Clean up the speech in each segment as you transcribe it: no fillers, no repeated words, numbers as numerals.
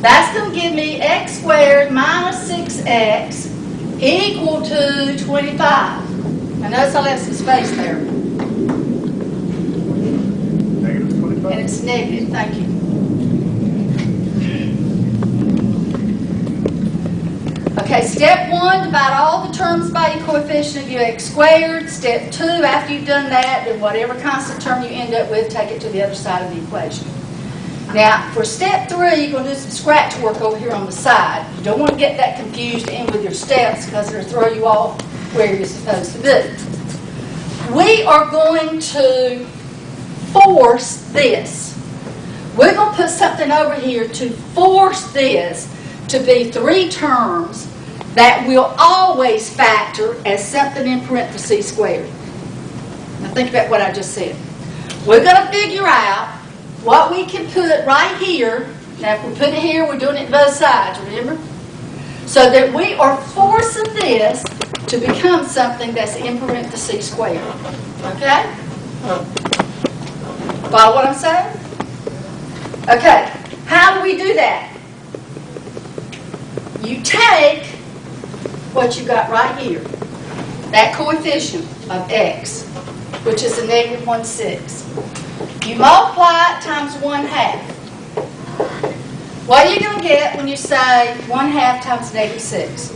That's going to give me x squared minus 6x equal to 25. Now notice I left some space there. Negative 25. And it's negative, thank you. Okay, step 1, divide all the terms by your coefficient of your x squared. Step 2, after you've done that, then whatever constant term you end up with, take it to the other side of the equation. Now, for step 3, you're going to do some scratch work over here on the side. You don't want to get that confused in with your steps because it'll throw you off where you're supposed to be. We are going to force this. We're going to put something over here to force this to be 3 terms that will always factor as something in parentheses squared. Now think about what I just said. We're going to figure out what we can put right here. Now if we put it here, we're doing it both sides, remember? So that we are forcing this to become something that's in parentheses squared. Okay? Follow what I'm saying? Okay. How do we do that? You take what you got right here, that coefficient of x, which is a negative 1/6. You multiply it times 1/2. What are you going to get when you say 1/2 times negative 6?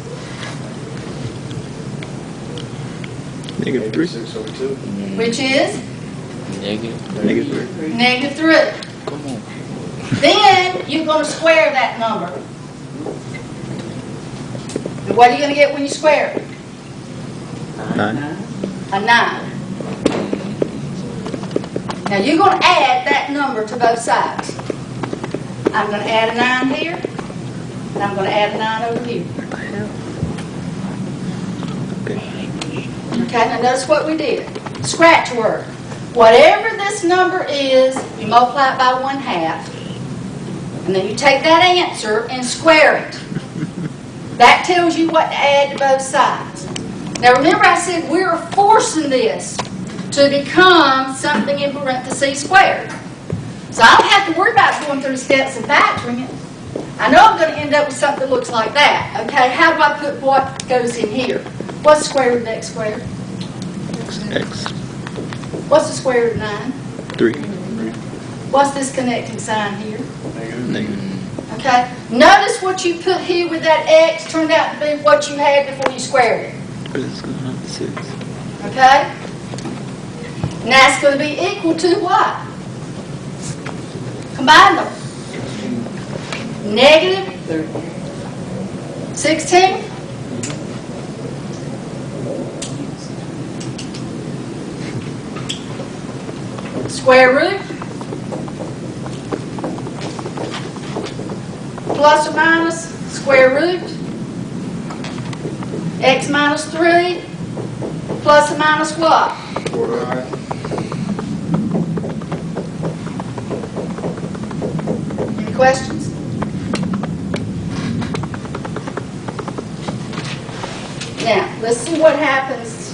Negative 3. 6 over 2. Which is? Negative 3. Negative 3. Come on. Then you're going to square that number. And what are you going to get when you square it? 9. A 9. Now you're going to add that number to both sides. I'm going to add a 9 here, and I'm going to add a 9 over here. Okay. Okay, now notice what we did. Scratch work. Whatever this number is, you multiply it by 1/2, and then you take that answer and square it. That tells you what to add to both sides. Now remember I said we're forcing this to become something in parentheses squared. So I don't have to worry about going through the steps and factoring it. I know I'm going to end up with something that looks like that. Okay, how do I put what goes in here? What's the square root of x squared? X. What's the square root of 9? 3. What's this connecting sign here? Negative. Okay, notice what you put here with that x turned out to be what you had before you squared it. But it's going to have 6. Okay? Now it's going to be equal to what? Combine them. Negative 16. Square root. Plus or minus square root. X minus 3. Plus or minus what? 4. Any questions? Now, let's see what happens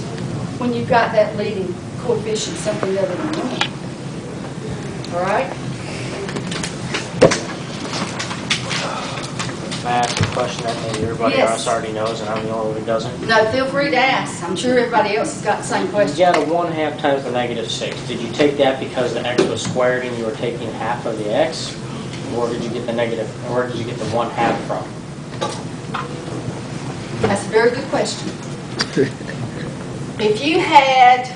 when you've got that leading coefficient, something other than 1. All right? May I ask a question that maybe everybody Yes. else already knows and I'm the only one who doesn't? No, feel free to ask. I'm sure everybody else has got the same You question. got a 1/2 times the negative 6. Did you take that because the x was squared and you were taking half of the x? Or did you get the negative, or where did you get the 1/2 from? That's a very good question. If you had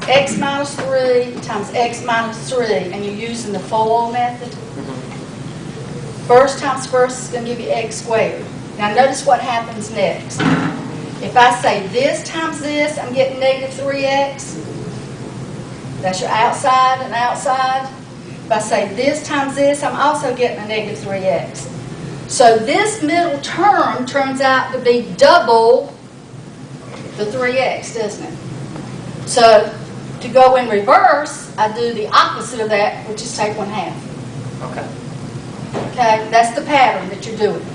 x minus 3 times x minus 3 and you're using the FOIL method, first times first is going to give you x squared. Now notice what happens next. If I say this times this, I'm getting negative 3x. That's your outside and outside. If I say this times this, I'm also getting a negative 3x. So this middle term turns out to be double the 3x, doesn't it? So to go in reverse, I do the opposite of that, which is take 1/2. Okay. Okay, that's the pattern that you're doing.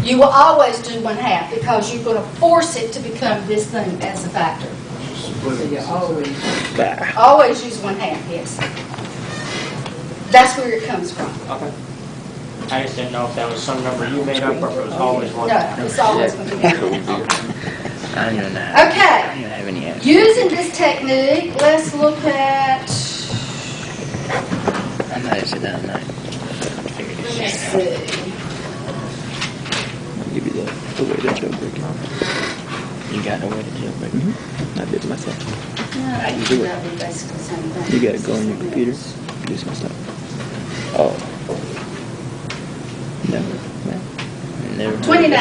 You will always do 1/2 because you're going to force it to become this thing as a factor. So you Always use 1/2, yes. That's where it comes from. Okay. I just didn't know if that was some number you made up or if it was always one. No, it's always going to be. I don't even know. I don't Okay, even have any answers. using this technique, let's look at, I'm not gonna sit down tonight. Figure this let's shit out. see. I'll give you the way to jailbreak it. You got the way to jailbreak it? I did it myself. No, You do it. that'd be basically the same thing. You gotta go on your computer, do some stuff. Oh. Never, man. Never. 29.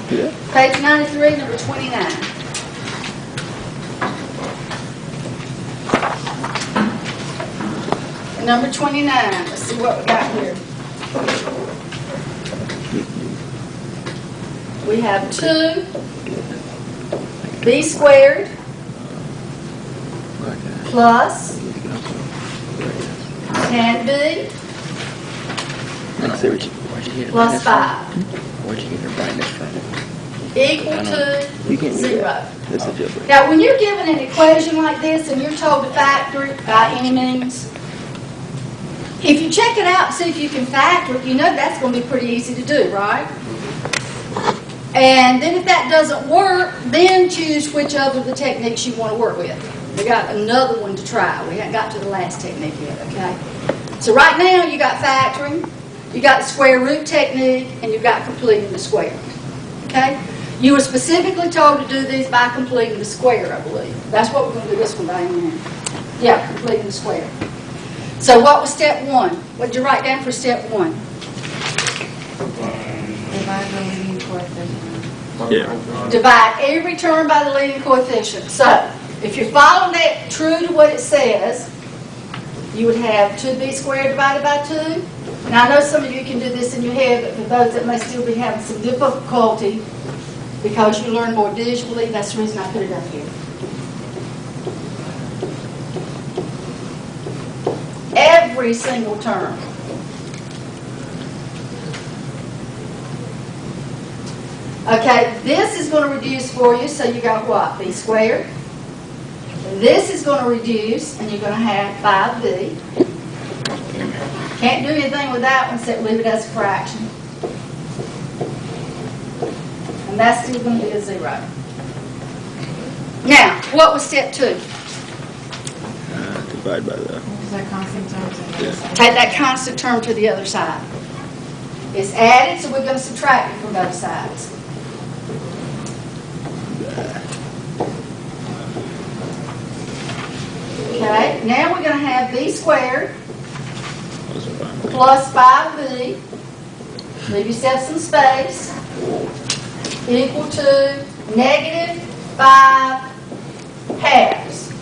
Yeah. Page 93, number 29. Number 29, let's see what we got here. We have 2b squared plus 10b Where'd you get the plus brightness 5 from? Where'd you get the brightness from? equal You to can't do 0. that. That's a jailbreak. Now, when you're given an equation like this and you're told to factor it by any means, if you check it out and see if you can factor it, you know that's going to be pretty easy to do, right? And then if that doesn't work, then choose which of the techniques you want to work with. We got another one to try. We haven't got to the last technique yet, okay? So right now you got factoring, you got the square root technique, and you've got completing the square, okay? You were specifically told to do these by completing the square, I believe. That's what we're going to do this one by now. Yeah, completing the square. So what was step 1? What did you write down for step 1? Divide the leading coefficient. Yeah. Divide every term by the leading coefficient. So if you're following that true to what it says, you would have 2b squared divided by 2. Now I know some of you can do this in your head, but for those that may still be having some difficulty because you learn more visually, that's the reason I put it up here. Every single term. Okay, this is going to reduce for you, so you got what? B squared. This is going to reduce, and you're going to have 5b. Can't do anything with that one except leave it as a fraction. And that's still going to be a 0. Now, what was step 2? Divide by the. Is that constant terms on the other side? Take that constant term to the other side. It's added, so we're going to subtract it from both sides. Okay, now we're going to have b squared plus 5b, leave yourself some space, equal to negative 5 halves.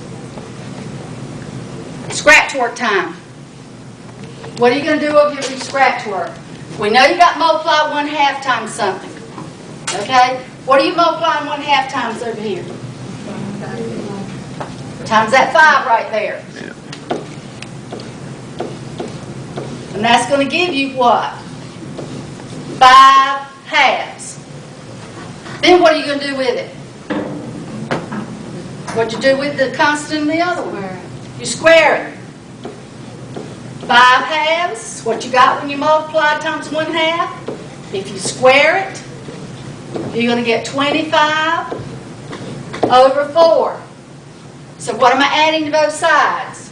Scratch work time. What are you going to do over here with scratch work? We know you got multiply 1/2 times something. Okay? What are you multiplying 1/2 times over here? Times that 5 right there. Yeah. And that's going to give you what? 5 halves. Then what are you going to do with it? What'd you do with the constant in the other one? You square it. 5 halves, what you got when you multiply times 1/2. If you square it, you're going to get 25 over 4. So what am I adding to both sides?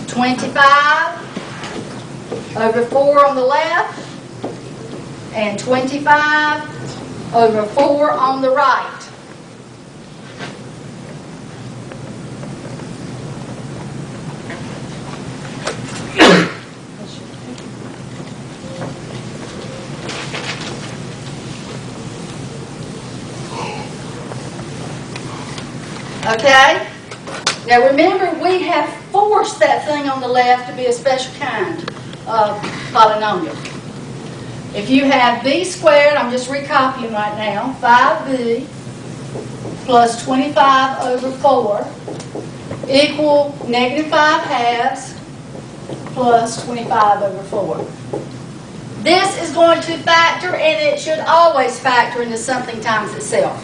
25 over 4 on the left and 25 over 4 on the right. Okay? Now remember, we have forced that thing on the left to be a special kind of polynomial. If you have b squared, I'm just recopying right now, 5b plus 25 over 4 equal negative 5 halves plus 25 over 4. This is going to factor, and it should always factor into something times itself.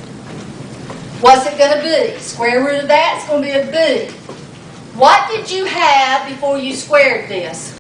What's it going to be? Square root of that is going to be a b. What did you have before you squared this?